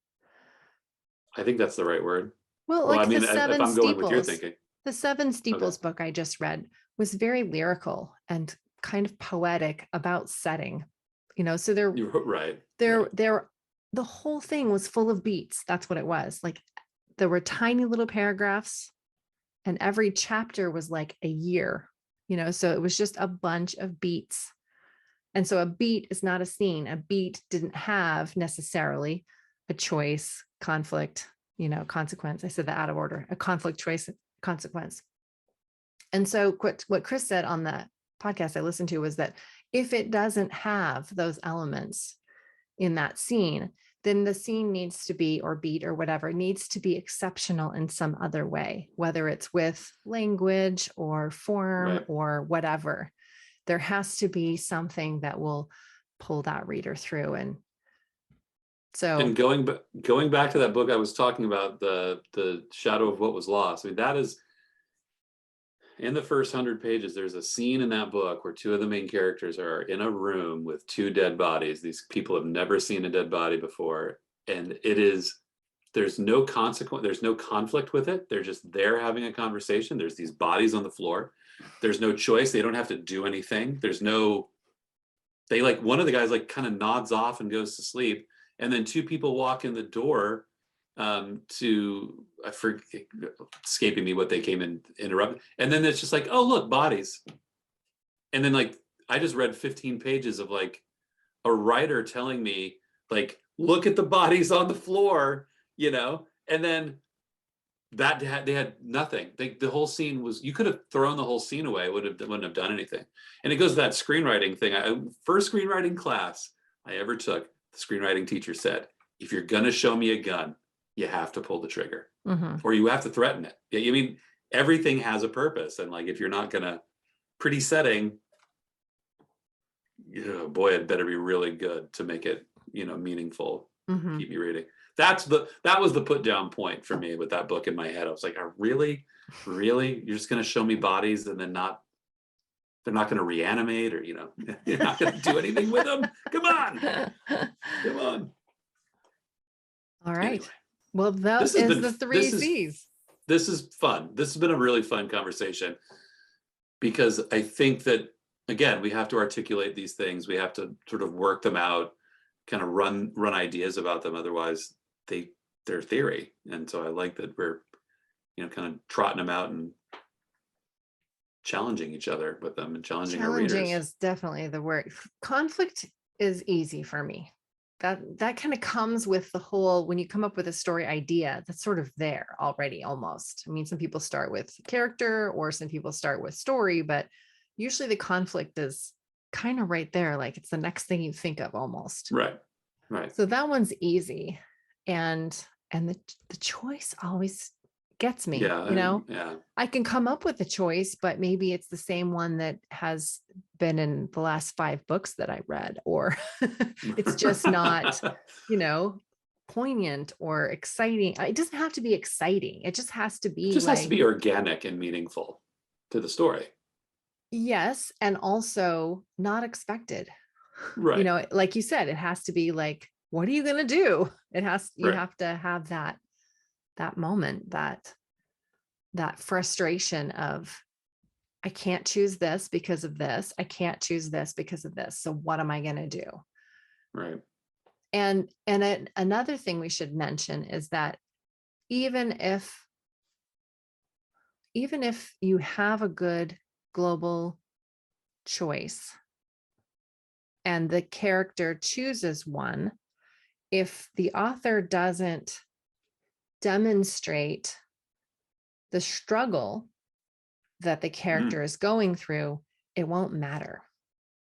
I think that's the right word. Well, like I mean, the if Seven I'm going with your Steeples, thinking. the Seven Steeples book I just read was very lyrical and kind of poetic about setting, so You're right. the whole thing was full of beats. That's what it was. Like there were tiny little paragraphs and every chapter was like a year, so it was just a bunch of beats. And so a beat is not a scene. A beat didn't have necessarily a choice, conflict, consequence. I said that out of order, a conflict, choice, consequence. And so what Chris said on that podcast I listened to was that if it doesn't have those elements in that scene, then the scene needs to be, or beat or whatever, needs to be exceptional in some other way, whether it's with language or form or whatever. There has to be something that will pull that reader through. And so, and going back to that book I was talking about, the Shadow of What Was Lost, I mean, that is in the first 100 pages. There's a scene in that book where 2 of the main characters are in a room with 2 dead bodies. These people have never seen a dead body before, and there's no consequence, there's no conflict with it. They're just there having a conversation. There's these bodies on the floor. There's no choice. They don't have to do anything. They like, one of the guys like kind of nods off and goes to sleep, and then 2 people walk in the door escaping me what they came and interrupted. And then it's just like, oh, look, bodies. And then like, I just read 15 pages of like a writer telling me like, look at the bodies on the floor, and then they had nothing. The whole scene was, you could have thrown the whole scene away. Wouldn't have done anything. And it goes to that screenwriting thing. First screenwriting class I ever took, the screenwriting teacher said, if you're going to show me a gun, you have to pull the trigger, or you have to threaten it. I mean, everything has a purpose. And like, if you're not going to, pretty setting, boy, it better be really good to make it, meaningful, keep me reading. That was the put down point for me with that book in my head. I was like, really, you're just going to show me bodies and then they're not going to reanimate, or, you're not going to do anything with them. Come on. All right. Anyway. Well, that is the 3 C's. This is fun. This has been a really fun conversation, because I think that, again, we have to articulate these things. We have to sort of work them out, kind of run ideas about them. Otherwise, they're theory. And so I like that we're, kind of trotting them out and challenging each other with them and challenging our Challenging readers. is definitely the word. Conflict is easy for me. That kind of comes with the whole, when you come up with a story idea, that's sort of there already almost. I mean, some people start with character or some people start with story, but usually the conflict is kind of right there. Like it's the next thing you think of almost. Right. Right. So that one's easy. And the choice always gets me, Yeah. Yeah. I can come up with a choice, but maybe it's the same one that has been in the last 5 books that I read, or it's just not, poignant or exciting. It doesn't have to be exciting. It just has to It be just has to like, be organic and meaningful to the story. yes, and also not expected. Right. Like you said, it has to be like, what are you going to do? You Right. have to have that moment, that frustration of, I can't choose this because of this. I can't choose this because of this. So what am I going to do? Right. And another thing we should mention is that even if you have a good global choice and the character chooses one, if the author doesn't demonstrate the struggle that the character is going through, it won't matter.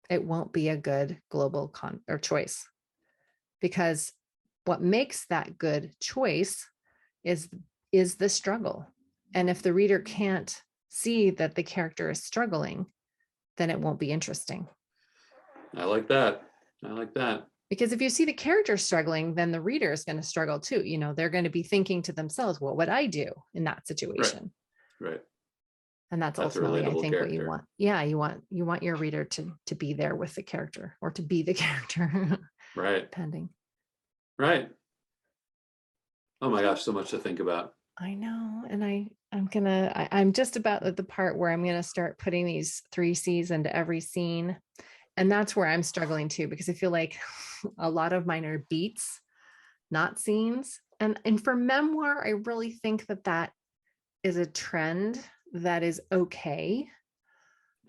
It won't be a good global choice, because what makes that good choice is the struggle. And if the reader can't see that the character is struggling, then it won't be interesting. I like that. I like that. Because if you see the character struggling, then the reader is going to struggle too. They're going to be thinking to themselves, what would I do in that situation? Right. And that's That's a ultimately, I relatable think, what you character. want. Yeah, you want your reader to be there with the character, or to be the character. Right. Depending. Right. Oh my gosh, so much to think about. I know. And I'm just about at the part where I'm gonna start putting these 3 C's into every scene. And that's where I'm struggling too, because I feel like a lot of mine are beats, not scenes. And for memoir, I really think that is a trend that is okay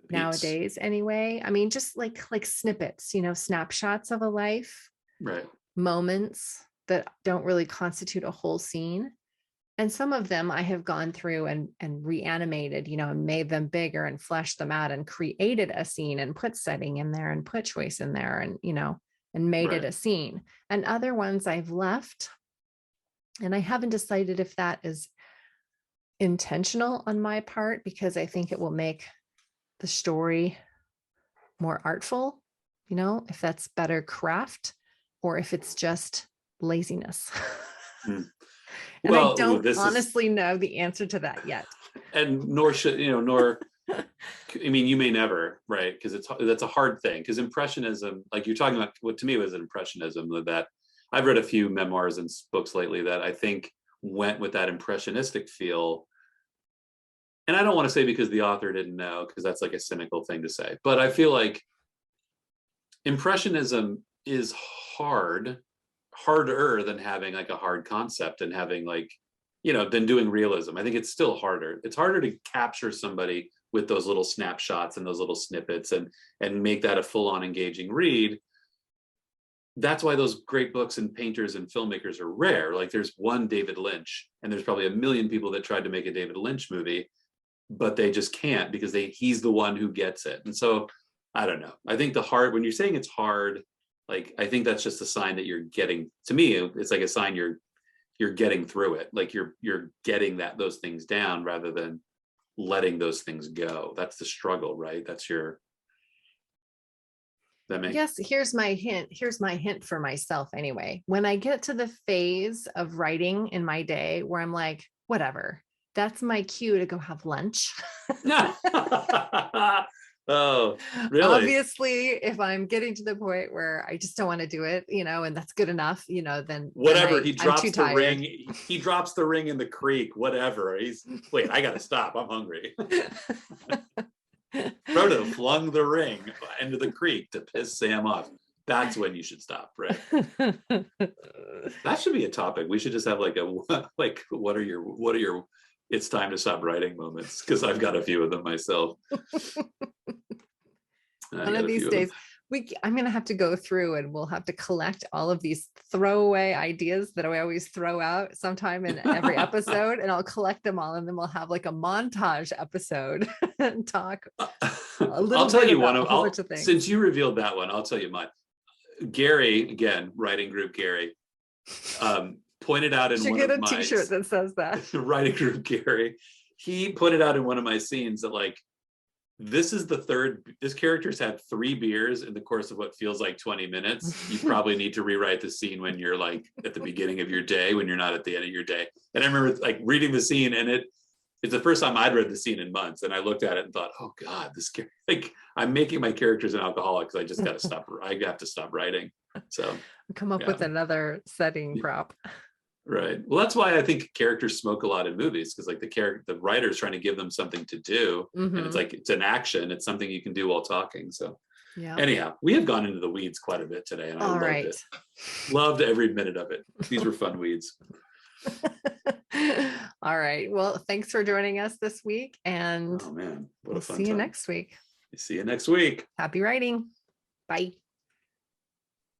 Beats. nowadays anyway. I mean, just like snippets, snapshots of a life, Right. moments that don't really constitute a whole scene. And some of them I have gone through and reanimated, and made them bigger and fleshed them out and created a scene and put setting in there and put choice in there, and and made it Right. a scene. And other ones I've left, and I haven't decided if that is intentional on my part, because I think it will make the story more artful, if that's better craft, or if it's just laziness. Hmm. And I Well, don't this is, honestly know the answer to that yet. and nor should, nor, I mean, you may never, right? Because that's a hard thing. Because Impressionism, like you're talking about, what to me was Impressionism, that I've read a few memoirs and books lately that I think went with that impressionistic feel. And I don't want to say because the author didn't know, because that's like a cynical thing to say, but I feel like Impressionism is harder than having like a hard concept and having like, than doing realism. I think it's still harder. It's harder to capture somebody with those little snapshots and those little snippets and make that a full-on engaging read. That's why those great books and painters and filmmakers are rare. Like there's one David Lynch, and there's probably a million people that tried to make a David Lynch movie, but they just can't, because he's the one who gets it. And so I don't know. I think when you're saying it's hard, like I think that's just a sign that you're getting, to me, it's like a sign you're getting through it. Like you're getting those things down rather than letting those things go. That's the struggle, right? Yes, here's my hint for myself anyway. When I get to the phase of writing in my day where I'm like, whatever, that's my cue to go have lunch. Oh, really? Obviously, if I'm getting to the point where I just don't want to do it, and that's good enough, then Whatever. He I'm too drops the tired. ring. He drops the ring in the creek. Whatever. Wait. I gotta stop. I'm hungry. Frodo flung the ring into the creek to piss Sam off. That's when you should stop, right? That should be a topic. We should just have like what are your it's time to stop writing moments, because I've got a few of them myself. One of these days, I'm going to have to go through and we'll have to collect all of these throwaway ideas that I always throw out sometime in every episode, and I'll collect them all, and then we'll have like a montage episode and talk a little bit about a whole bunch of things. Since you revealed that one, I'll tell you mine. Gary, again, writing group Gary, pointed out in one of my... Should get a t-shirt that says that. Writing group Gary, he pointed out in one of my scenes that like, this character's had 3 beers in the course of what feels like 20 minutes. You probably need to rewrite the scene when you're like at the beginning of your day, when you're not at the end of your day. And I remember like reading the scene, and it's the first time I'd read the scene in months, and I looked at it and thought, oh God, like I'm making my characters an alcoholic, because I just got to stop. I have to stop writing. So come up with another setting prop. Right. Well, that's why I think characters smoke a lot in movies, because like the writer's trying to give them something to do, and it's like it's an action. It's something you can do while talking. So yeah. Anyhow, we have gone into the weeds quite a bit today, and I loved it. Loved every minute of it. These were fun weeds. All right. Well, thanks for joining us this week, and oh man, what a fun see you time. next week. See you next week. Happy writing. Bye.